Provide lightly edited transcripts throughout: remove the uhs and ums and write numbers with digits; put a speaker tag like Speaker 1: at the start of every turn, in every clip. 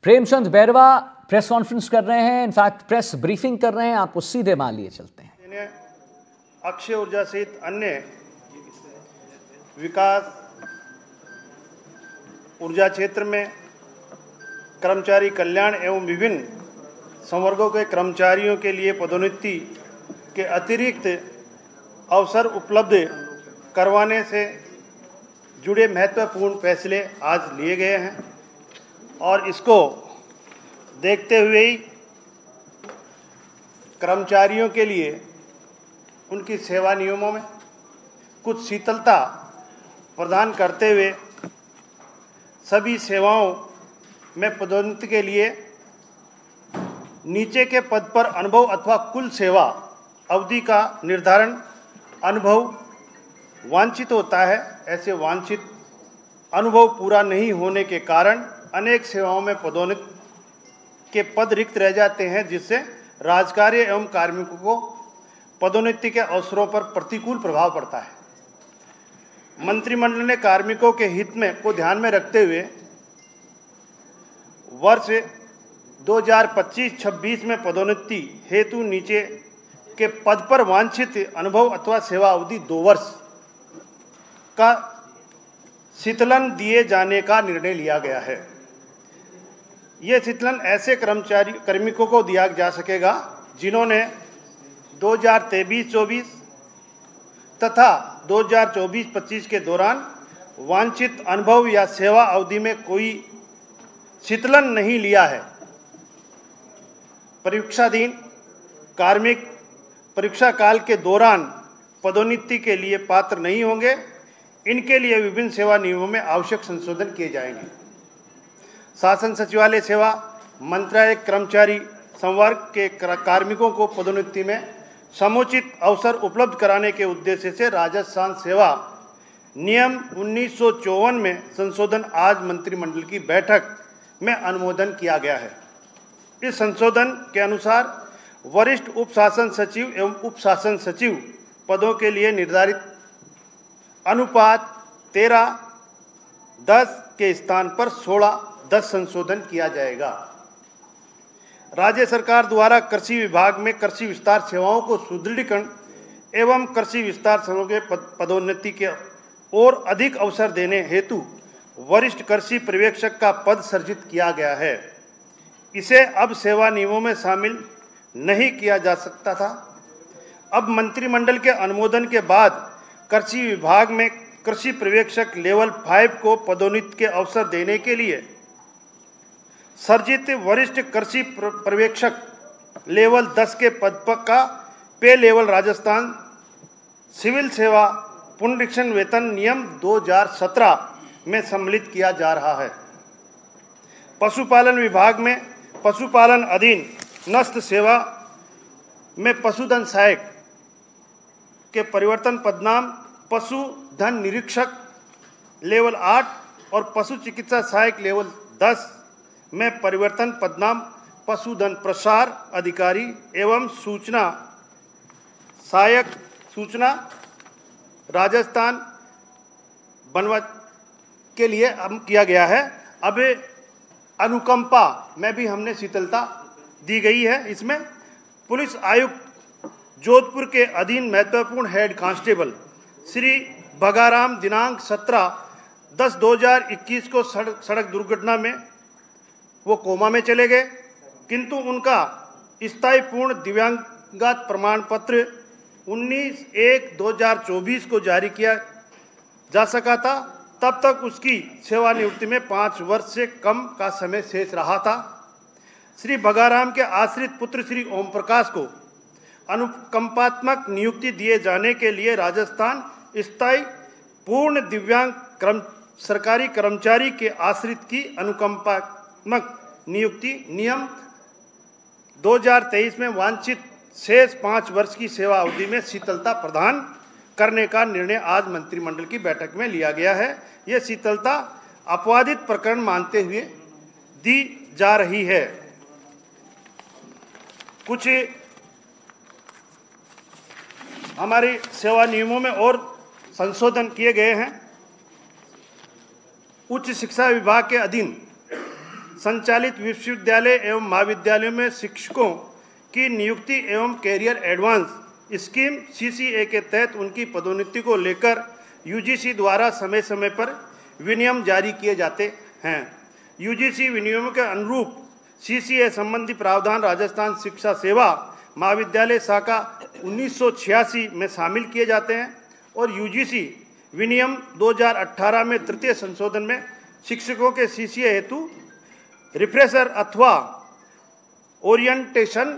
Speaker 1: Premchand Bairwa press conference कर रहे हैं, इनफैक्ट प्रेस ब्रीफिंग कर रहे हैं। आपको सीधे मान लिए चलते हैं।
Speaker 2: अक्षय ऊर्जा सहित अन्य विकास ऊर्जा क्षेत्र में कर्मचारी कल्याण एवं विभिन्न संवर्गों के कर्मचारियों के लिए पदोन्नति के अतिरिक्त अवसर उपलब्ध करवाने से जुड़े महत्वपूर्ण फैसले आज लिए गए हैं और इसको देखते हुए ही कर्मचारियों के लिए उनकी सेवा नियमों में कुछ शिथिलता प्रदान करते हुए सभी सेवाओं में पदोन्नति के लिए नीचे के पद पर अनुभव अथवा कुल सेवा अवधि का निर्धारण अनुभव वांछित होता है। ऐसे वांछित अनुभव पूरा नहीं होने के कारण अनेक सेवाओं में पदोन्नति के पद रिक्त रह जाते हैं, जिससे राजकार्य एवं कार्मिकों को पदोन्नति के अवसरों पर प्रतिकूल प्रभाव पड़ता है। मंत्रिमंडल ने कार्मिकों के हित में को ध्यान में रखते हुए वर्ष 2025-26 में पदोन्नति हेतु नीचे के पद पर वांछित अनुभव अथवा सेवा अवधि 2 वर्ष का शीतलन दिए जाने का निर्णय लिया गया है। यह शीतलन ऐसे कार्मिकों को दिया जा सकेगा जिन्होंने 2023-24 तथा 2024-25 के दौरान वांछित अनुभव या सेवा अवधि में कोई शीतलन नहीं लिया है। परीक्षाधीन कार्मिक परीक्षा काल के दौरान पदोन्नति के लिए पात्र नहीं होंगे। इनके लिए विभिन्न सेवा नियमों में आवश्यक संशोधन किए जाएंगे। शासन सचिवालय सेवा मंत्रालय कर्मचारी संवर्ग के कार्मिकों को पदोन्नति में समुचित अवसर उपलब्ध कराने के उद्देश्य से राजस्थान सेवा नियम 1954 में संशोधन आज मंत्रिमंडल की बैठक में अनुमोदन किया गया है। इस संशोधन के अनुसार वरिष्ठ उप शासन सचिव एवं उप शासन सचिव पदों के लिए निर्धारित अनुपात 13:10 के स्थान पर 16:10 संशोधन किया जाएगा। राज्य सरकार द्वारा कृषि विभाग में कृषि विस्तार सेवाओं को सुदृढ़ीकरण एवं कृषि विस्तार सेवाओं के पदोन्नति के और अधिक अवसर देने हेतु वरिष्ठ कृषि पर्यवेक्षक का पद सृजित किया गया है। इसे अब सेवा नियमों में शामिल नहीं किया जा सकता था। अब मंत्रिमंडल के अनुमोदन के बाद कृषि विभाग में कृषि पर्यवेक्षक लेवल 5 को पदोन्नति के अवसर देने के लिए सर्जित वरिष्ठ कृषि पर्यवेक्षक लेवल 10 के पद का पे लेवल राजस्थान सिविल सेवा पुनरीक्षण वेतन नियम 2017 में सम्मिलित किया जा रहा है। पशुपालन विभाग में पशुपालन अधीन नस्ल सेवा में पशुधन सहायक के परिवर्तन पदनाम पशुधन निरीक्षक लेवल 8 और पशु चिकित्सा सहायक लेवल 10 में परिवर्तन पदनाम पशुधन प्रसार अधिकारी एवं सूचना सहायक सूचना राजस्थान बनवा के लिए किया गया है। अब अनुकंपा में भी हमने शीतलता दी गई है। इसमें पुलिस आयुक्त जोधपुर के अधीन महत्वपूर्ण हेड कांस्टेबल श्री भगाराम दिनांक 17/10/2021 को सड़क दुर्घटना में वो कोमा में चले गए, किंतु उनका स्थायी पूर्ण दिव्यांगता प्रमाण पत्र 19/1/2024 को जारी किया जा सका था। तब तक उसकी सेवानिवृत्ति में 5 वर्ष से कम का समय शेष रहा था। श्री भगाराम के आश्रित पुत्र श्री ओम प्रकाश को अनुकंपात्मक नियुक्ति दिए जाने के लिए राजस्थान स्थायी पूर्ण दिव्यांग सरकारी कर्मचारी के आश्रित की अनुकंपात्मक नियुक्ति नियम 2023 में वांछित शेष 5 वर्ष की सेवा अवधि में शीतलता प्रदान करने का निर्णय आज मंत्रिमंडल की बैठक में लिया गया है। यह शीतलता अपवादित प्रकरण मानते हुए दी जा रही है। कुछ हमारी सेवा नियमों में और संशोधन किए गए हैं। उच्च शिक्षा विभाग के अधीन संचालित विश्वविद्यालय एवं महाविद्यालयों में शिक्षकों की नियुक्ति एवं कैरियर एडवांस स्कीम CCA के तहत उनकी पदोन्नति को लेकर UGC द्वारा समय समय पर विनियम जारी किए जाते हैं। UGC विनियमों के अनुरूप CCA संबंधी प्रावधान राजस्थान शिक्षा सेवा महाविद्यालय शाखा 1986 में शामिल किए जाते हैं और UGC विनियम 2018 में तृतीय संशोधन में शिक्षकों के CCA हेतु रिफ्रेशर अथवा ओरिएंटेशन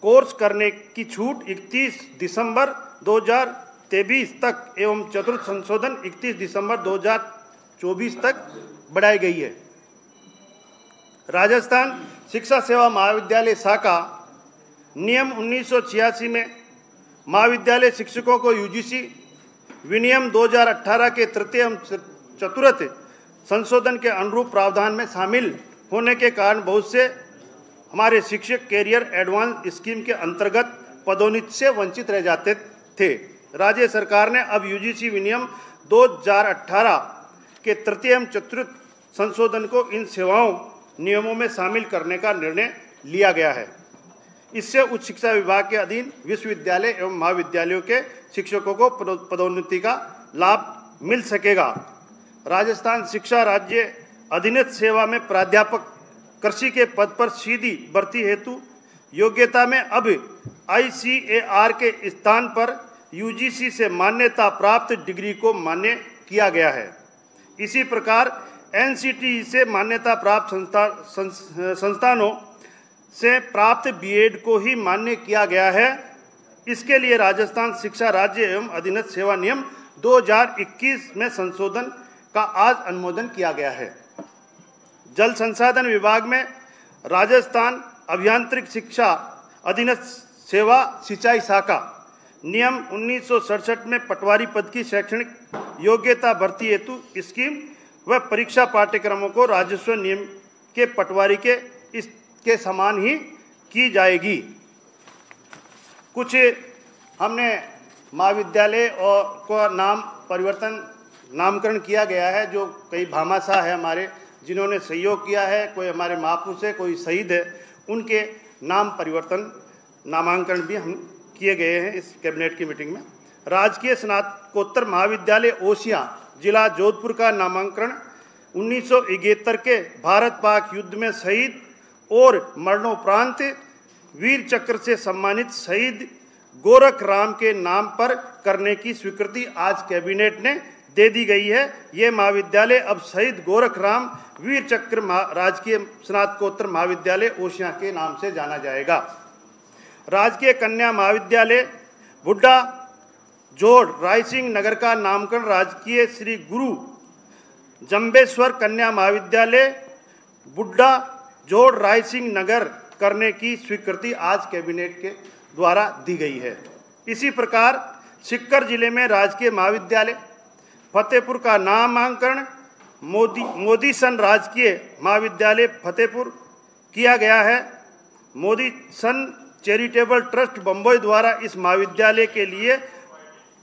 Speaker 2: कोर्स करने की छूट 31 दिसंबर 2023 तक एवं चतुर्थ संशोधन 31 दिसंबर 2024 तक बढ़ाई गई है। राजस्थान शिक्षा सेवा महाविद्यालय शाखा नियम 1986 में महाविद्यालय शिक्षकों को UGC विनियम 2018 के तृतीय एवं चतुर्थ संशोधन के अनुरूप प्रावधान में शामिल होने के कारण बहुत से हमारे शिक्षक कैरियर एडवांस स्कीम के अंतर्गत पदोन्नति से वंचित रह जाते थे। राज्य सरकार ने अब UGC विनियम 2018 के तृतीय एवं चतुर्थ संशोधन को इन सेवाओं नियमों में शामिल करने का निर्णय लिया गया है। इससे उच्च शिक्षा विभाग के अधीन विश्वविद्यालय एवं महाविद्यालयों के शिक्षकों को पदोन्नति का लाभ मिल सकेगा। राजस्थान शिक्षा राज्य अधीनस्थ सेवा में प्राध्यापक कृषि के पद पर सीधी भर्ती हेतु योग्यता में अब ICAR के स्थान पर UGC से मान्यता प्राप्त डिग्री को मान्य किया गया है। इसी प्रकार NCTE से मान्यता प्राप्त संस्थानों से प्राप्त BEd को ही मान्य किया गया है। इसके लिए राजस्थान शिक्षा राज्य एवं अधीनस्थ सेवा नियम 2021 में संशोधन का आज अनुमोदन किया गया है। जल संसाधन विभाग में राजस्थान अभियांत्रिक शिक्षा अधीनस्थ सेवा सिंचाई शाखा नियम 1967 में पटवारी पद की शैक्षणिक योग्यता भर्ती हेतु स्कीम व परीक्षा पाठ्यक्रमों को राजस्व नियम के पटवारी के समान ही की जाएगी। कुछ हमने महाविद्यालय और को नामकरण किया गया है, जो कई भामाशाह है हमारे जिन्होंने सहयोग किया है, कोई हमारे महापुरुष है, कोई शहीद है, उनके नाम परिवर्तन नामांकन भी हम किए गए हैं इस कैबिनेट की मीटिंग में। राजकीय स्नातकोत्तर महाविद्यालय ओसियां जिला जोधपुर का नामांकन 1971 के भारत पाक युद्ध में शहीद और मरणोपरांत वीर चक्र से सम्मानित शहीद गोरख राम के नाम पर करने की स्वीकृति आज कैबिनेट ने दे दी गई है। ये महाविद्यालय अब शहीद गोरख राम वीर चक्र राजकीय स्नातकोत्तर महाविद्यालय ओसियां के नाम से जाना जाएगा। राजकीय कन्या महाविद्यालय बुड्ढा जोड़ रायसिंह नगर का नामकरण राजकीय श्री गुरु जंबेश्वर कन्या महाविद्यालय बुड्ढा जोड़ रायसिंह नगर करने की स्वीकृति आज कैबिनेट के द्वारा दी गई है। इसी प्रकार सीकर जिले में राजकीय महाविद्यालय फतेहपुर का नामांकन मोदी सन राजकीय महाविद्यालय फतेहपुर किया गया है। मोदी सन चैरिटेबल ट्रस्ट बम्बई द्वारा इस महाविद्यालय के लिए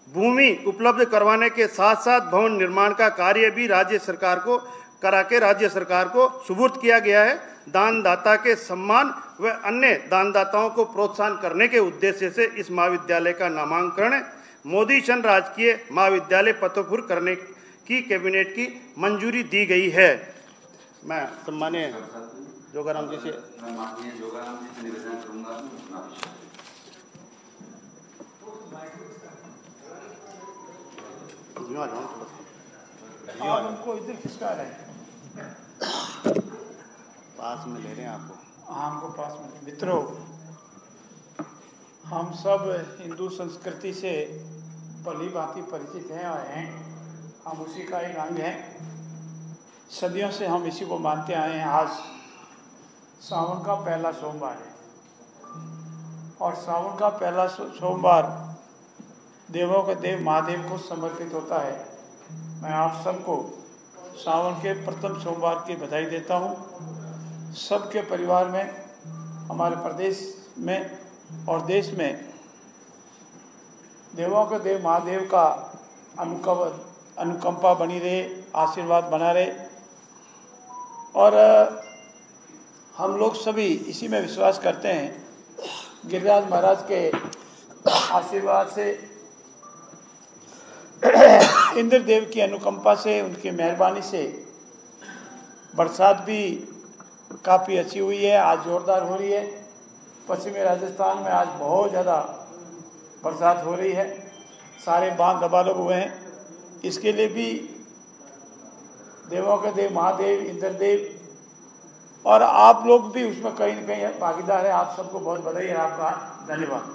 Speaker 2: भूमि उपलब्ध करवाने के साथ साथ भवन निर्माण का कार्य भी राज्य सरकार को करा के राज्य सरकार को सुपुर्द किया गया है। दानदाता के सम्मान व अन्य दानदाताओं को प्रोत्साहन करने के उद्देश्य से इस महाविद्यालय का नामांकन मोदी सन राजकीय महाविद्यालय फतेहपुर करने की कैबिनेट की मंजूरी दी गई है। मैं सम्मानीय जोगाराम जी से निवेदन करूंगा।
Speaker 3: उनको इधर खिसका रहे हैं,
Speaker 2: पास में ले रहे हैं आपको।
Speaker 3: हमको पास में। मित्रों, हम सब हिंदू संस्कृति से भली भांति परिचित हैं और हैं, हम उसी का एक अंग हैं। सदियों से हम इसी को मानते आए हैं। आज सावन का पहला सोमवार है और सावन का पहला सोमवार देवों के देव महादेव को समर्पित होता है। मैं आप सबको सावन के प्रथम सोमवार की बधाई देता हूँ। सबके परिवार में, हमारे प्रदेश में और देश में देवों के देव महादेव का अनुकंपा बनी रहे, आशीर्वाद बना रहे। और हम लोग सभी इसी में विश्वास करते हैं, गिरिराज महाराज के आशीर्वाद से, इंद्रदेव की अनुकंपा से, उनकी मेहरबानी से बरसात भी काफ़ी अच्छी हुई है, आज जोरदार हो रही है। पश्चिमी राजस्थान में आज बहुत ज़्यादा बरसात हो रही है, सारे बांध दबालब हुए हैं। इसके लिए भी देवों के देव महादेव, इंद्रदेव और आप लोग भी उसमें कहीं न कहीं भागीदार है। आप सबको बहुत बधाई है, आपका धन्यवाद।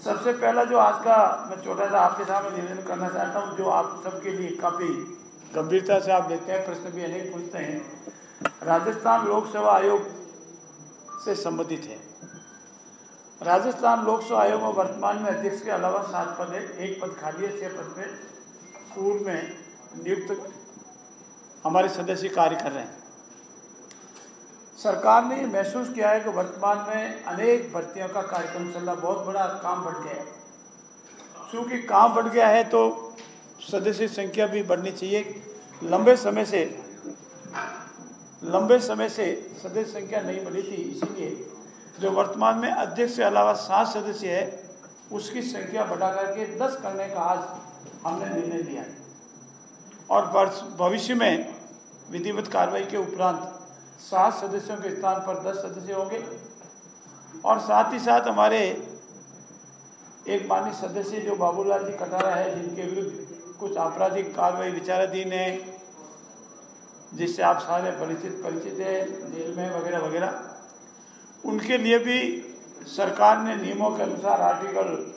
Speaker 3: सबसे पहला जो आज का मैं छोटा सा आपके सामने निवेदन करना चाहता हूँ, जो आप सबके लिए काफ़ी गंभीरता से आप लेते हैं, प्रश्न भी अनेक पूछते हैं, राजस्थान लोक सेवा आयोग से संबंधित है। राजस्थान लोक सेवा आयोग में वर्तमान में अध्यक्ष के अलावा 7 पद है, 1 पद खाली है, 6 पद में पूर्व में नियुक्त हमारे सदस्य कार्य कर रहे हैं। सरकार ने महसूस किया है कि वर्तमान में अनेक भर्तियों का कार्यक्रम चल रहा, बहुत बड़ा काम बढ़ गया है। क्योंकि काम बढ़ गया है तो सदस्य संख्या भी बढ़नी चाहिए। लंबे समय से सदस्य संख्या नहीं बढ़ी थी, इसीलिए जो वर्तमान में अध्यक्ष के अलावा 7 सदस्य है, उसकी संख्या बढ़ा करके 10 करने का आज हमने निर्णय लिया है। और भविष्य में विधिवत कार्रवाई के उपरांत 7 सदस्यों के स्थान पर 10 सदस्य होंगे। और साथ ही साथ हमारे एक माननीय सदस्य जो बाबूलाल जी कटारा है, जिनके विरुद्ध कुछ आपराधिक कार्रवाई विचाराधीन है, जिससे आप सारे परिचित है, जेल में वगैरह वगैरह, उनके लिए भी सरकार ने नियमों के अनुसार आर्टिकल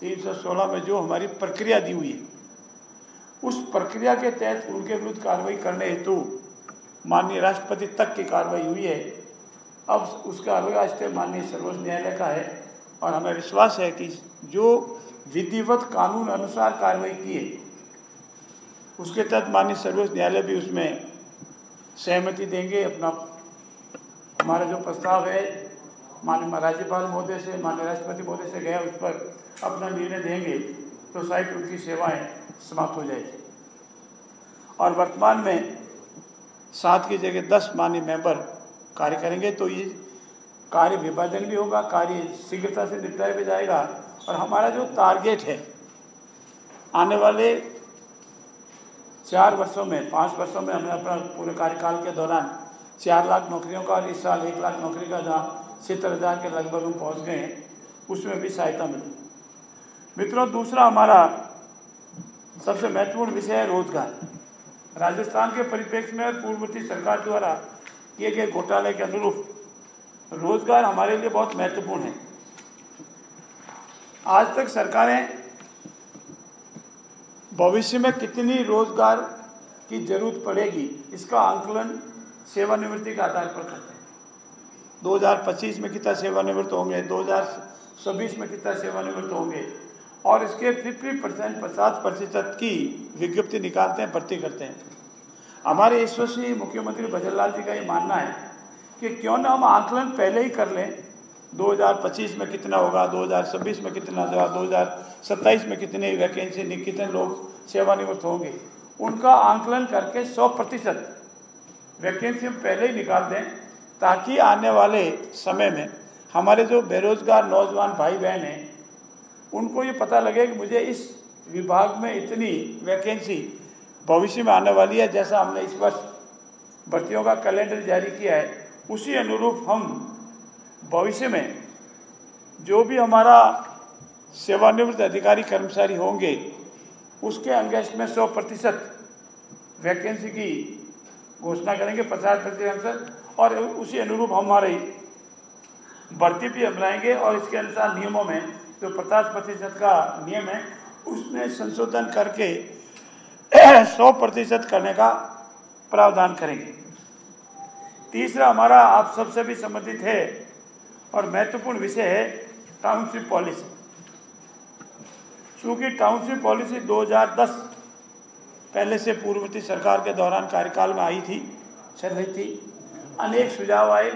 Speaker 3: 316 में जो हमारी प्रक्रिया दी हुई है, उस प्रक्रिया के तहत उनके विरुद्ध कार्रवाई करने हेतु माननीय राष्ट्रपति तक की कार्रवाई हुई है। अब उसका अगला स्टेप माननीय सर्वोच्च न्यायालय का है और हमें विश्वास है कि जो विधिवत कानून अनुसार कार्रवाई की है, उसके तहत माननीय सर्वोच्च न्यायालय भी उसमें सहमति देंगे। अपना हमारा जो प्रस्ताव है माननीय राज्यपाल महोदय से, माननीय राष्ट्रपति महोदय से गया, उस पर अपना निर्णय देंगे तो शायद उनकी सेवाएं समाप्त हो जाएगी। और वर्तमान में 7 की जगह 10 माननीय मेंबर कार्य करेंगे, तो ये कार्य विभाजन भी होगा, कार्य शीघ्रता से निपटाया भी जाएगा। और हमारा जो टारगेट है आने वाले 4 वर्षों में, 5 वर्षों में, हमें अपना पूरे कार्यकाल के दौरान 4 लाख नौकरियों का, और इस साल 1 लाख नौकरी का जहाँ 70,000 के लगभग हम पहुँच गए हैं, उसमें भी सहायता मिली। मित्रों, दूसरा हमारा सबसे महत्वपूर्ण विषय है रोजगार। राजस्थान के परिप्रेक्ष्य में पूर्ववर्ती सरकार द्वारा किए गए घोटाले के अनुरूप रोजगार हमारे लिए बहुत महत्वपूर्ण है। आज तक सरकारें भविष्य में कितनी रोजगार की जरूरत पड़ेगी, इसका आंकलन सेवानिवृत्ति के आधार पर करते हैं। 2025 में कितना सेवानिवृत्त होंगे, 2026 में कितना सेवानिवृत्त होंगे, और इसके 50% की विज्ञप्ति निकालते हैं, भर्ती करते हैं। हमारे यशस्वी मुख्यमंत्री भजनलाल जी का ये मानना है कि क्यों ना हम आंकलन पहले ही कर लें, 2025 में कितना होगा, 2026 में कितना होगा, 2027 में कितनी वैकेंसी, कितने लोग सेवानिवृत्त होंगे, उनका आंकलन करके 100% वैकेंसी हम पहले ही निकाल दें, ताकि आने वाले समय में हमारे जो बेरोजगार नौजवान भाई बहन हैं, उनको ये पता लगे कि मुझे इस विभाग में इतनी वैकेंसी भविष्य में आने वाली है। जैसा हमने इस वर्ष भर्तियों का कैलेंडर जारी किया है, उसी अनुरूप हम भविष्य में जो भी हमारा सेवानिवृत्त अधिकारी कर्मचारी होंगे, उसके अंगेस्ट में 100% वैकेंसी की घोषणा करेंगे, 50%, और उसी अनुरूप हमारी भर्ती भी अपनाएंगे। और इसके अनुसार नियमों में जो 50% का नियम है, उसमें संशोधन करके 100% करने का प्रावधान करेंगे। तीसरा हमारा आप सबसे भी संबंधित है और महत्वपूर्ण विषय है टाउनशिप पॉलिसी। चूँकि टाउनशिप पॉलिसी 2010 पहले से पूर्ववर्ती सरकार के दौरान कार्यकाल में आई थी, चल रही थी, अनेक सुझाव आए,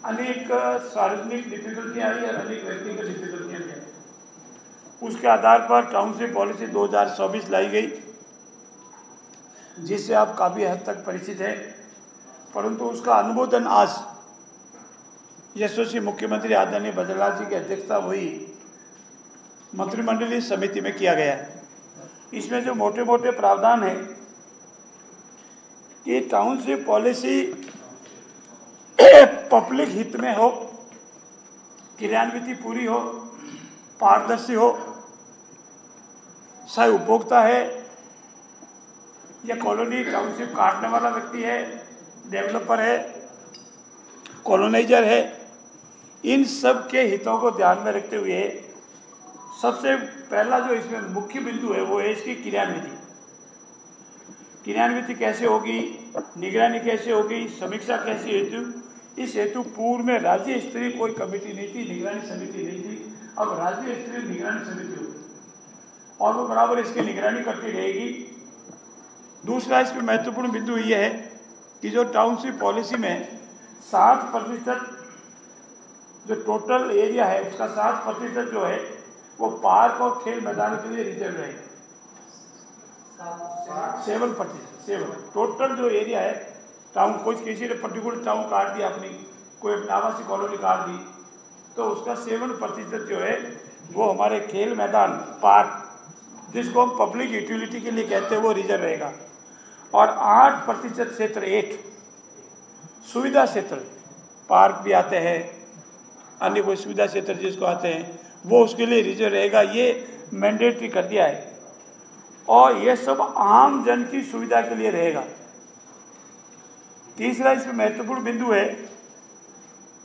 Speaker 3: अनेक सार्वजनिक डिफिकल्टियाँ आई और अनेक व्यक्तिगत डिफिकल्टियाँ आई। उसके आधार पर टाउनशिप पॉलिसी 2024 लाई गई, जिससे आप काफ़ी हद तक परिचित हैं। परंतु उसका अनुमोदन आज यशस्वी मुख्यमंत्री आदरणीय भजनलाल जी की अध्यक्षता हुई मंत्रिमंडलीय समिति में किया गया है। इसमें जो मोटे मोटे प्रावधान है कि टाउनशिप पॉलिसी पब्लिक हित में हो, क्रियान्वित पूरी हो, पारदर्शी हो, चाहे उपभोक्ता है या कॉलोनी टाउनशिप काटने वाला व्यक्ति है, डेवलपर है, कॉलोनाइजर है, इन सब के हितों को ध्यान में रखते हुए सबसे पहला जो इसमें मुख्य बिंदु है वो है इसकी क्रियान्विति। क्रियान्विति कैसे होगी, निगरानी कैसे होगी, समीक्षा कैसे हेतु, इस हेतु पूर्व में राज्य स्तरीय कोई कमेटी नहीं थी, निगरानी समिति नहीं थी। अब राज्य स्तरीय निगरानी समिति होगी और वो बराबर इसकी निगरानी करती रहेगी। दूसरा इसमें महत्वपूर्ण बिंदु ये है कि जो टाउनशिप पॉलिसी में 60% जो टोटल एरिया है उसका 60% जो है वो पार्क और खेल मैदान के लिए रिजर्व रहेगा। 7% टोटल जो एरिया है टाउन, कोई किसी ने पर्टिकुलर टाउन काट दिया अपनी, कोई आवासीय कॉलोनी काट दी, तो उसका 7% जो है वो हमारे खेल मैदान, पार्क, जिसको हम पब्लिक यूटिलिटी के लिए कहते हैं, वो रिजर्व रहेगा। और 8% क्षेत्र 8 सुविधा क्षेत्र, पार्क भी आते हैं, अन्य कोई सुविधा क्षेत्र जिसको आते हैं, वो उसके लिए रिजर्व रहेगा। ये मैंडेटरी कर दिया है और ये सब आम जन की सुविधा के लिए रहेगा। तीसरा इसमें महत्वपूर्ण बिंदु है,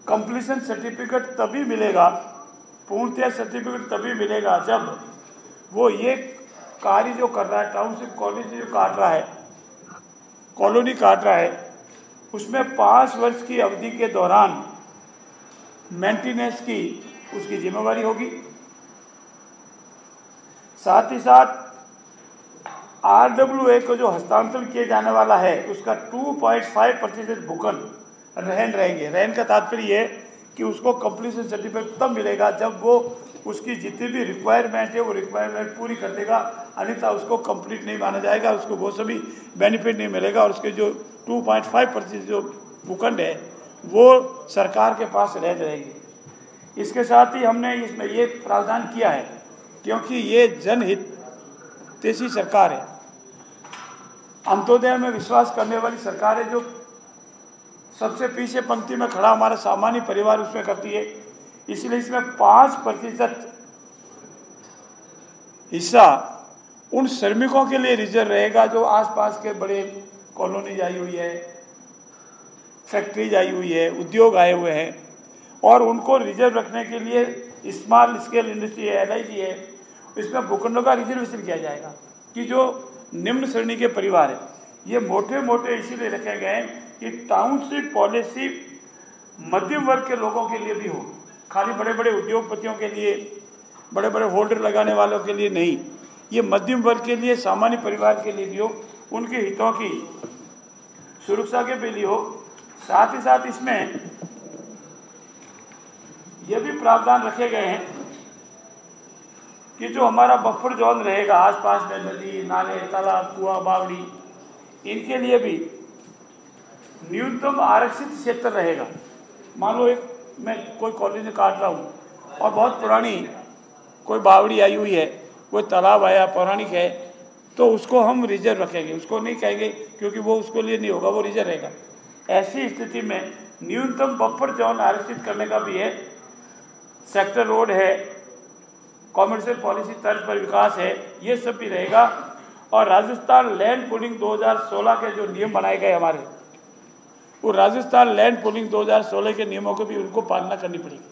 Speaker 3: कंप्लीशन सर्टिफिकेट तभी मिलेगा, पूर्णतया सर्टिफिकेट तभी मिलेगा जब वो ये कार्य जो कर रहा है, टाउनशिप कॉलेज जो काट रहा है, कॉलोनी काट रहा है, उसमें 5 वर्ष की अवधि के दौरान मेंटेनेंस की उसकी जिम्मेवारी होगी। साथ ही साथ RWA को जो हस्तांतरण किए जाने वाला है उसका 2.5% भूखंड रहन रहेंगे। रहन का तात्पर्य है कि उसको कंप्लीशन सर्टिफिकेट तब मिलेगा जब वो उसकी जितनी भी रिक्वायरमेंट है वो रिक्वायरमेंट पूरी कर देगा, अन्यथा उसको कंप्लीट नहीं माना जाएगा, उसको वो सभी बेनिफिट नहीं मिलेगा और उसके जो 2.5% जो भूखंड है वो सरकार के पास रह जाएगी। इसके साथ ही हमने इसमें ये प्रावधान किया है क्योंकि ये जनहित जैसी सरकार है, अंत्योदय में विश्वास करने वाली सरकार है, जो सबसे पीछे पंक्ति में खड़ा हमारा सामान्य परिवार उसमें करती है। इसलिए इसमें 5% हिस्सा उन श्रमिकों के लिए रिजर्व रहेगा जो आसपास के बड़े कॉलोनीज आई हुई है, फैक्ट्रीज आई हुई है, उद्योग आए हुए हैं, और उनको रिजर्व रखने के लिए स्मॉल स्केल इंडस्ट्री है, LIG है, इसमें भूखंडों का रिजर्वेशन किया जाएगा कि जो निम्न श्रेणी के परिवार है, ये मोटे मोटे इसीलिए रखे गए हैं कि टाउनशिप पॉलिसी मध्यम वर्ग के लोगों के लिए भी हो, खाली बड़े बड़े उद्योगपतियों के लिए, बड़े बड़े होल्डर लगाने वालों के लिए नहीं, ये मध्यम वर्ग के लिए, सामान्य परिवार के लिए भी हो, उनके हितों की सुरक्षा के लिए हो। साथ ही साथ इसमें ये भी प्रावधान रखे गए हैं कि जो हमारा बफर जोन रहेगा आसपास में, नदी, नाले, तालाब, कुआं, बावड़ी, इनके लिए भी न्यूनतम आरक्षित क्षेत्र रहेगा। मान लो एक मैं कोई कॉलोनी काट रहा हूँ और बहुत पुरानी कोई बावड़ी आई हुई है, कोई तालाब आया पौराणिक है, तो उसको हम रिजर्व रखेंगे, उसको नहीं कहेंगे क्योंकि वो उसके लिए नहीं होगा, वो रिजर्व रहेगा। ऐसी स्थिति में न्यूनतम बफर जोन आरक्षित करने का भी है। सेक्टर रोड है, कॉमर्शियल पॉलिसी तर्ज पर विकास है, ये सब भी रहेगा। और राजस्थान लैंड पूलिंग 2016 के जो नियम बनाए गए हमारे, वो राजस्थान लैंड पूलिंग 2016 के नियमों को भी उनको पालना करनी पड़ेगी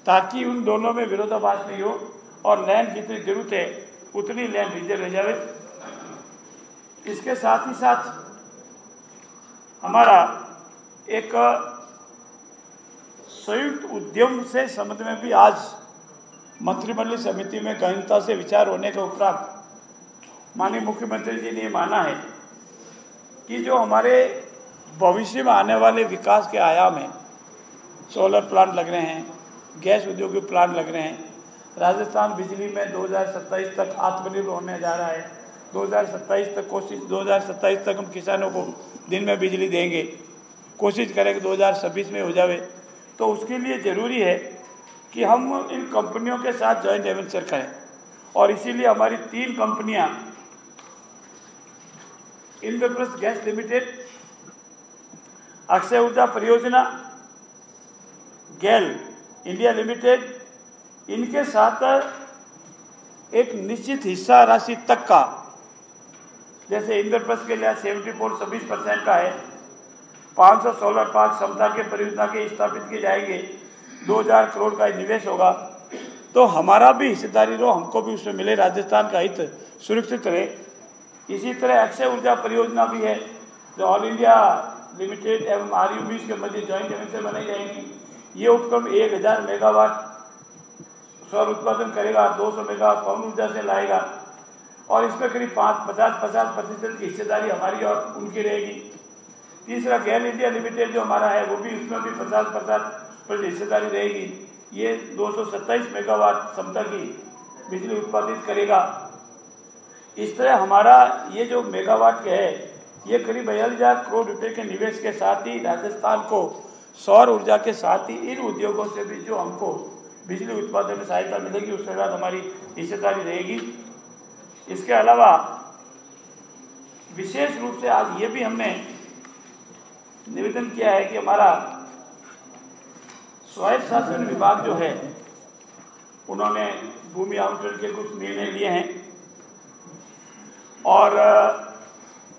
Speaker 3: ताकि उन दोनों में विरोधाभास नहीं हो और लैंड जितनी जरूरत है उतनी लैंड रिजर्व रह जावे। इसके साथ ही साथ हमारा एक संयुक्त उद्यम से संबंध में भी आज मंत्रिमंडलीय समिति में गहनता से विचार होने के उपरांत माननीय मुख्यमंत्री जी ने माना है कि जो हमारे भविष्य में आने वाले विकास के आयाम हैं, सोलर प्लांट लग रहे हैं, गैस उद्योग प्लांट लग रहे हैं, राजस्थान बिजली में 2027 तक आत्मनिर्भर होने जा रहा है, 2027 तक कोशिश 2027 तक हम किसानों को दिन में बिजली देंगे। कोशिश करें कि 2026 में हो जाए। तो उसके लिए ज़रूरी है कि हम इन कंपनियों के साथ जॉइंट वेंचर करें, और इसीलिए हमारी 3 कंपनियां इंद्रप्रस्थ गैस लिमिटेड, अक्षय ऊर्जा परियोजना, गेल इंडिया लिमिटेड, इनके साथ एक निश्चित हिस्सा राशि तक का, जैसे इंद्रप्रस्थ के लिए 74-26% का है, 500 सोलर पार्क क्षमता के परियोजना के स्थापित किए जाएंगे, 2000 करोड़ का निवेश होगा। तो हमारा भी हिस्सेदारी रहो, हमको भी उसमें मिले, राजस्थान का हित सुरक्षित रहे। इसी तरह अक्षय ऊर्जा परियोजना भी है जो ऑल इंडिया लिमिटेड एवं RUBs के मध्य जॉइंट वेंचर बनाई जाएंगी। ये उपक्रम 1000 मेगावाट सौर उत्पादन करेगा, 200 मेगावाट पवन ऊर्जा से लाएगा, और इसमें करीब 50% की हिस्सेदारी हमारी और उनकी रहेगी। तीसरा गेल इंडिया लिमिटेड जो हमारा है, वो भी उसमें भी 50% हिस्सेदारी रहेगी। ये 227 मेगावाट क्षमता की बिजली उत्पादित करेगा। इस तरह हमारा ये जो मेगावाट के है, ये करीब 42,000 करोड़ रुपए के निवेश के साथ ही राजस्थान को सौर ऊर्जा के साथ ही इन उद्योगों से भी जो हमको बिजली उत्पादन में सहायता मिलेगी, उसके बाद हमारी हिस्सेदारी रहेगी। इसके अलावा विशेष रूप से आज ये भी हमने निवेदन किया है कि हमारा स्वायत्त शासन विभाग जो है, उन्होंने भूमि आवंटन के कुछ निर्णय लिए हैं, और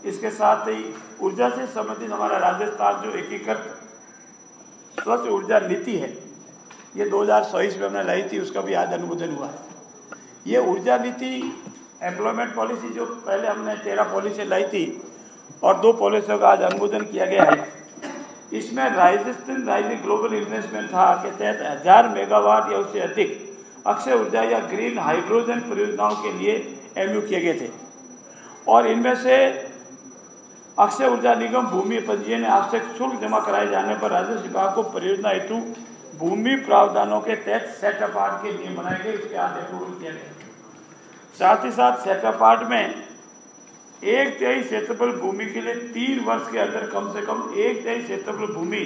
Speaker 3: इसके साथ ही ऊर्जा से संबंधित हमारा राजस्थान जो एकीकृत स्वच्छ ऊर्जा नीति है, ये 2024 में हमने लाई थी, उसका भी आज अनुमोदन हुआ है। ये ऊर्जा नीति एम्प्लॉयमेंट पॉलिसी जो पहले हमने 13 पॉलिसी लाई थी और 2 पॉलिसियों का आज अनुमोदन किया गया है। इसमें राजस्थान राज्य ग्लोबल इन्वेस्टमेंट था के तहत 1000 मेगावाट या उससे अधिक अक्षय ऊर्जा या ग्रीन हाइड्रोजन परियोजनाओं के लिए MOU किए गए थे, और इनमें से अक्षय ऊर्जा निगम भूमि पंजीयन में आवश्यक शुल्क जमा कराए जाने पर राजस्व विभाग को परियोजना हेतु भूमि प्रावधानों के तहत सेट अपार्ट के नियम बनाए गए, उसके आज अप्रूवल किया गया। साथ ही साथ सेट अपार्ट में 1/3 क्षेत्रफल भूमि के लिए 3 वर्ष के अंदर कम से कम 1/3 क्षेत्रफल भूमि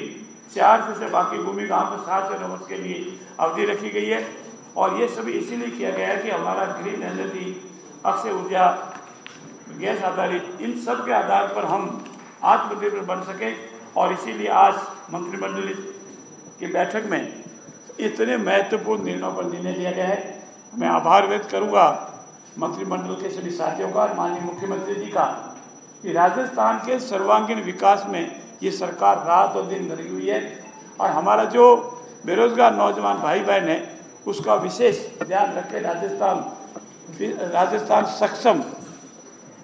Speaker 3: 4 से बाकी भूमि का 7 से 9 वर्ष के लिए अवधि रखी गई है। और ये सभी इसीलिए किया गया है कि हमारा ग्रीन एनर्जी, अक्षय ऊर्जा, गैस आधारित, इन सब के आधार पर हम आत्मनिर्भर बन सके। और इसीलिए आज मंत्रिमंडल की बैठक में इतने महत्वपूर्ण निर्णयों पर निर्णय लिया गया है। मैं आभार व्यक्त करूंगा मंत्रिमंडल के सभी साथियों का, माननीय मुख्यमंत्री जी का, कि राजस्थान के सर्वांगीण विकास में ये सरकार रात और दिन लगी हुई है, और हमारा जो बेरोजगार नौजवान भाई बहन है उसका विशेष ध्यान रख के राजस्थान सक्षम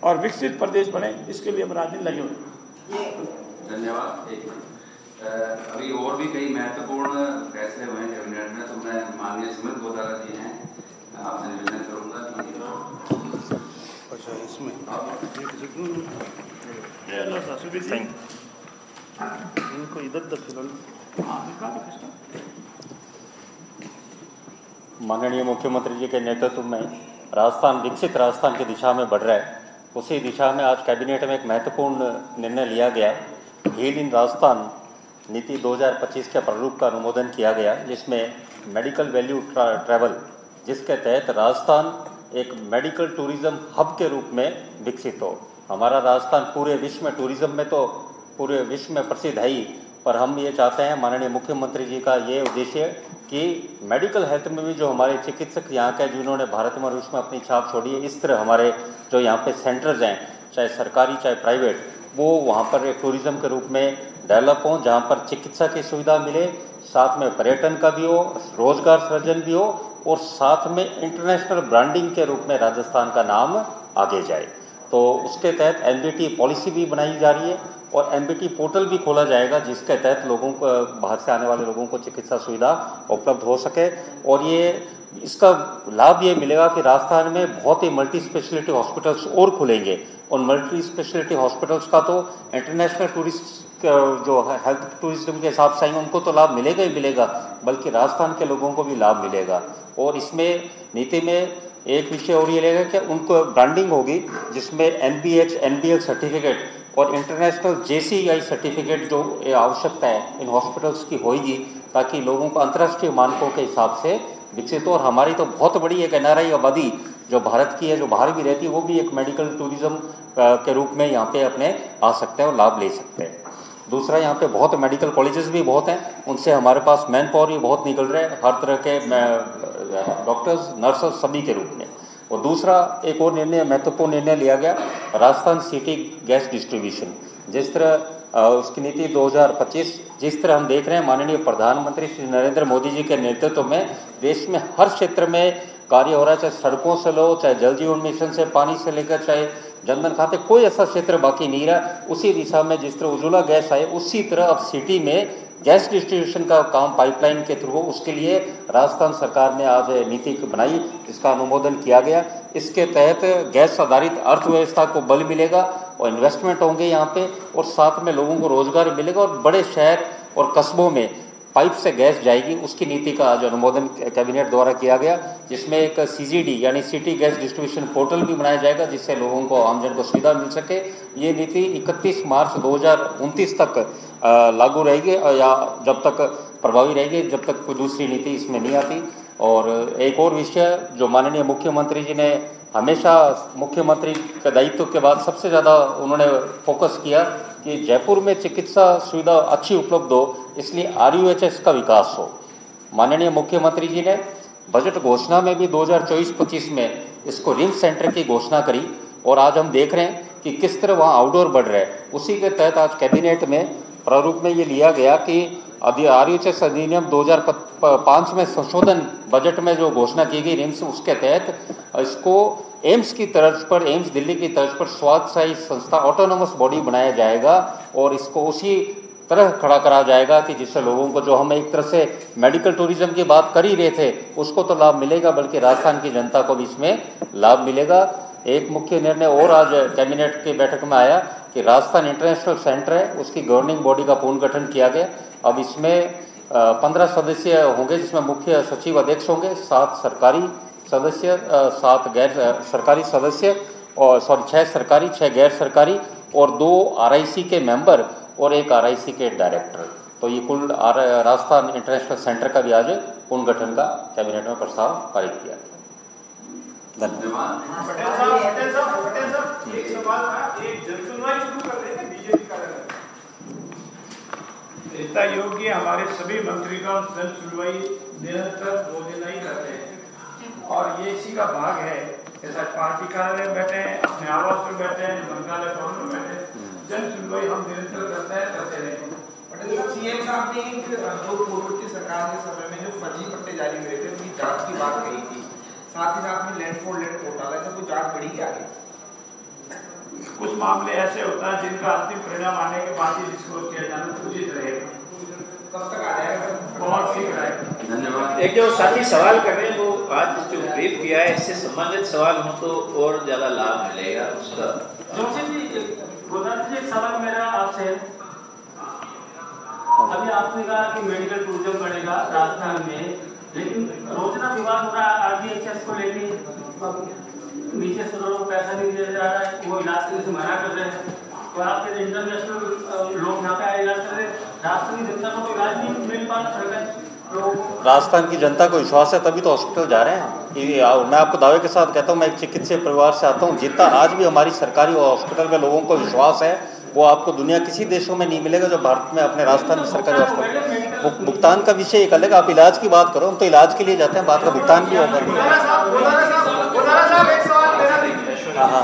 Speaker 3: और विकसित प्रदेश बने, इसके लिए हम रात दिन लगे हुए।
Speaker 4: धन्यवाद। अभी और भी कई महत्वपूर्ण फैसले हुए हैं कैबिनेट में, तो मैं माननीय सुमित गोदारा जी हैं, आपसे निवेदन करूंगा कि
Speaker 2: इसमें इनको इधर
Speaker 5: माननीय मुख्यमंत्री जी के नेतृत्व में राजस्थान विकसित राजस्थान की दिशा में बढ़ रहा है। उसी दिशा में आज कैबिनेट में एक महत्वपूर्ण निर्णय लिया गया। हील इन राजस्थान नीति 2025 के प्रारूप का अनुमोदन किया गया, जिसमें मेडिकल वैल्यू ट्रैवल, जिसके तहत राजस्थान एक मेडिकल टूरिज्म हब के रूप में विकसित हो। हमारा राजस्थान पूरे विश्व में टूरिज्म में तो पूरे विश्व में प्रसिद्ध है ही, पर हम ये चाहते हैं, माननीय मुख्यमंत्री जी का ये उद्देश्य कि मेडिकल हेल्थ में भी जो हमारे चिकित्सक यहाँ के जिन्होंने भारत में और उसमें अपनी छाप छोड़ी है, इस तरह हमारे जो यहाँ पे सेंटर्स हैं, चाहे सरकारी चाहे प्राइवेट, वो वहाँ पर एक टूरिज्म के रूप में डेवलप हों, जहाँ पर चिकित्सा की सुविधा मिले, साथ में पर्यटन का भी हो, रोजगार सृजन भी हो, और साथ में इंटरनेशनल ब्रांडिंग के रूप में राजस्थान का नाम आगे जाए। तो उसके तहत MBT पॉलिसी भी बनाई जा रही है और MBT पोर्टल भी खोला जाएगा, जिसके तहत लोगों को, बाहर से आने वाले लोगों को चिकित्सा सुविधा उपलब्ध हो सके। और ये इसका लाभ ये मिलेगा कि राजस्थान में बहुत ही मल्टी स्पेशलिटी हॉस्पिटल्स और खुलेंगे। उन मल्टी स्पेशलिटी हॉस्पिटल्स का तो इंटरनेशनल टूरिस्ट जो हेल्थ टूरिज्म के हिसाब से उनको तो लाभ मिलेगा ही मिलेगा, बल्कि राजस्थान के लोगों को भी लाभ मिलेगा। और इसमें नीति में एक विषय और ये रहेगा कि उनको ब्रांडिंग होगी, जिसमें NBH NBL सर्टिफिकेट और इंटरनेशनल JCI सर्टिफिकेट जो आवश्यकता है इन हॉस्पिटल्स की होगी, ताकि लोगों को अंतर्राष्ट्रीय मानकों के हिसाब से विकसित हो। और हमारी तो बहुत बड़ी एक NRI आबादी जो भारत की है, जो बाहर भी रहती है, वो भी एक मेडिकल टूरिज्म के रूप में यहाँ पे अपने आ सकते हैं और लाभ ले सकते हैं। दूसरा, यहाँ पे बहुत मेडिकल कॉलेजेस भी बहुत हैं, उनसे हमारे पास मैन पावर भी बहुत निकल रहा है, हर तरह के डॉक्टर्स, नर्सेस सभी के रूप में। और दूसरा एक और निर्णय, महत्वपूर्ण निर्णय लिया गया, राजस्थान सिटी गैस डिस्ट्रीब्यूशन। जिस तरह उसकी नीति 2025, जिस तरह हम देख रहे हैं माननीय प्रधानमंत्री श्री नरेंद्र मोदी जी के नेतृत्व में देश में हर क्षेत्र में कार्य हो रहा है, चाहे सड़कों से लो, चाहे जल जीवन मिशन से पानी से लेकर चाहे जनधन खाते, कोई ऐसा क्षेत्र बाकी नहीं रहा। उसी दिशा में जिस तरह उज्ज्वला गैस आए, उसी तरह अब सिटी में गैस डिस्ट्रीब्यूशन का काम पाइपलाइन के थ्रू हो, उसके लिए राजस्थान सरकार ने आज नीति बनाई, जिसका अनुमोदन किया गया। इसके तहत गैस आधारित अर्थव्यवस्था को बल मिलेगा और इन्वेस्टमेंट होंगे यहाँ पे, और साथ में लोगों को रोजगार मिलेगा और बड़े शहर और कस्बों में पाइप से गैस जाएगी। उसकी नीति का आज अनुमोदन कैबिनेट द्वारा किया गया, जिसमें एक CGD यानी सिटी गैस डिस्ट्रीब्यूशन पोर्टल भी बनाया जाएगा, जिससे लोगों को, आमजन को सुविधा मिल सके। ये नीति 31 मार्च 2029 तक लागू रहेगी, या जब तक प्रभावी रहेगी, जब तक कोई दूसरी नीति इसमें नहीं आती। और एक और विषय जो माननीय मुख्यमंत्री जी ने हमेशा, मुख्यमंत्री के दायित्व के बाद सबसे ज़्यादा उन्होंने फोकस किया कि जयपुर में चिकित्सा सुविधा अच्छी उपलब्ध हो, इसलिए RUHS का विकास हो। माननीय मुख्यमंत्री जी ने बजट घोषणा में भी 2024-25 में इसको रिम्स सेंटर की घोषणा करी, और आज हम देख रहे हैं कि किस तरह वहाँ आउटडोर बढ़ रहा है। उसी के तहत आज कैबिनेट में प्रारूप में ये लिया गया कि RUHS अधिनियम 2005 में संशोधन बजट में जो घोषणा की गई रिम्स, उसके तहत इसको एम्स की तर्ज पर, एम्स दिल्ली की तर्ज पर स्वायत्तशासी संस्था, ऑटोनोमस बॉडी बनाया जाएगा, और इसको उसी तरह खड़ा करा जाएगा कि जिससे लोगों को, जो हम एक तरह से मेडिकल टूरिज्म की बात कर ही रहे थे, उसको तो लाभ मिलेगा, बल्कि राजस्थान की जनता को भी इसमें लाभ मिलेगा। एक मुख्य निर्णय और आज कैबिनेट की बैठक में आया कि राजस्थान इंटरनेशनल सेंटर है, उसकी गवर्निंग बॉडी का पुनर्गठन किया गया। अब इसमें 15 सदस्य होंगे, जिसमें मुख्य सचिव अध्यक्ष होंगे, 7 सरकारी सदस्य, 7 गैर सरकारी सदस्य, और 6 सरकारी, 6 गैर सरकारी, और 2 RIC के मेंबर और 1 RIC के डायरेक्टर। तो ये कुल राजस्थान इंटरनेशनल सेंटर का भी आज पुनर्गठन का कैबिनेट में प्रस्ताव पारित किया। धन्यवाद।
Speaker 2: पटेल साहब, एक सवाल था, एक जनसुनवाई शुरू कर देंगे बीजेपी का।
Speaker 3: इतना योग्य हमारे सभी मंत्रीगण जनसुनवाई निरंतर 2 दिन ही करते हैं, और ये इसी का भाग है। जैसा पार्टी कार्यालय में बैठे हैं, अपने आवास में बैठे हैं, मंत्रालय भवन में बैठे हैं, जनसुनवाई हम निरंतर करते रहे।
Speaker 6: CM साहब ने जो पूर्व की सरकार के समय में जो फर्जी पट्टे जारी हुए थे, उनकी जांच की बात कही थी, साथ ही साथ में लैंड फॉर लैंड घोटाला था, कोई जांच बढ़ी क्या है?
Speaker 3: कुछ मामले ऐसे होता है जिनका अंतिम परिणाम आने के बाद ही डिस्क्लोज किया जाना उचित रहेगा।
Speaker 6: कब तक आ जाएगा?
Speaker 3: बहुत शीघ्र आएगा।
Speaker 4: धन्यवाद।
Speaker 7: एक जो साथी सवाल कर रहे हैं, वो आज जो ब्रीफ किया है, इससे संबंधित सवाल हो तो और ज्यादा लाभ मिलेगा उसका।
Speaker 8: जोशी जी, गोदावरी जी, एक सवाल मेरा आपसे। अभी आपने कहा कि मेडिकल टूरिज्म बढ़ेगा राजस्थान में, लेकिन रोजना विवाद हो रहा है RDHS को लेके, नीचे से लोगों को पैसा नहीं दिया जा रहा है, वो इलाज करने से मना कर रहे हैं, और आपके इंटरनेशनल लोग यहाँ पे इलाज कर रहे हैं, राजस्थान की जनता को इलाज नहीं मिल पा रहा।
Speaker 5: राजस्थान की जनता को विश्वास है, तभी तो हॉस्पिटल जा रहे हैं। मैं आपको दावे के साथ कहता हूँ, मैं एक चिकित्सक परिवार से आता हूँ, जितना आज भी हमारी सरकारी हॉस्पिटल में लोगों को विश्वास है, वो आपको दुनिया किसी देशों में नहीं मिलेगा जो भारत में अपने राजस्थान में सरकारी हॉस्पिटल। भुगतान का विषय एक अलग, आप इलाज की बात करो, हम तो इलाज के लिए जाते हैं, बात का भुगतान भी होगा। हाँ,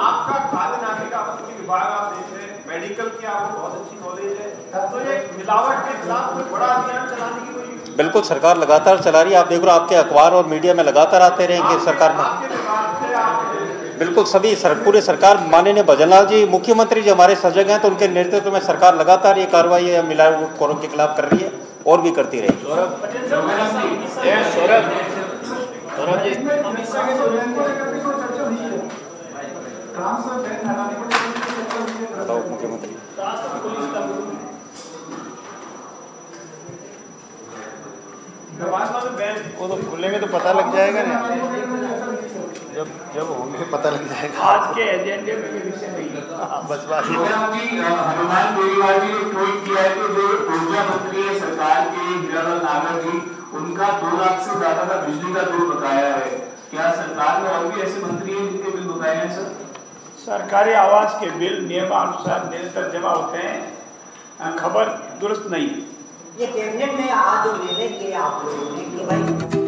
Speaker 2: आपका खाद्य नागरिक आपूर्ति विभाग आप देख रहे हैं, मेडिकल की आपको बहुत अच्छी नॉलेज है, तो ये मिलावट के खिलाफ कोई बड़ा अभियान चलाने की कोई?
Speaker 5: बिल्कुल, सरकार लगातार चला रही है। आप देख रहे हो, आपके अखबार और मीडिया में लगातार आते रहे कि सरकार में, बिल्कुल सभी पूरे सरकार, माननीय भजनलाल जी मुख्यमंत्री जी हमारे सजग हैं, तो उनके नेतृत्व में सरकार लगातार ये कार्रवाई मिलावटखोरों के खिलाफ कर रही है और भी करती रहेगी। बताओ मुख्यमंत्री।
Speaker 2: वो तो खुलेंगे तो पता लग जाएगा ना। जब होंगे पता लग जाएगा।
Speaker 3: आज के एजेंडे में ये विषय नहीं है।
Speaker 2: बस बात ही
Speaker 9: हनुमान बेनीवाल जी ने ट्वीट किया है कि जो ऊर्जा मंत्री है सरकार के हीरालाल नागर जी, उनका 2 लाख से ज्यादा का बिजली का बिल बकाया है। क्या सरकार में और भी ऐसे मंत्री हैं जिनके बिल बकाया हैं सर?
Speaker 3: सरकारी आवास के बिल नियमानुसार निरंतर जमा होते हैं, खबर दुरुस्त नहीं है।
Speaker 10: ये कैबिनेट में आज जो निर्णय किए आप लोगों ने कि भाई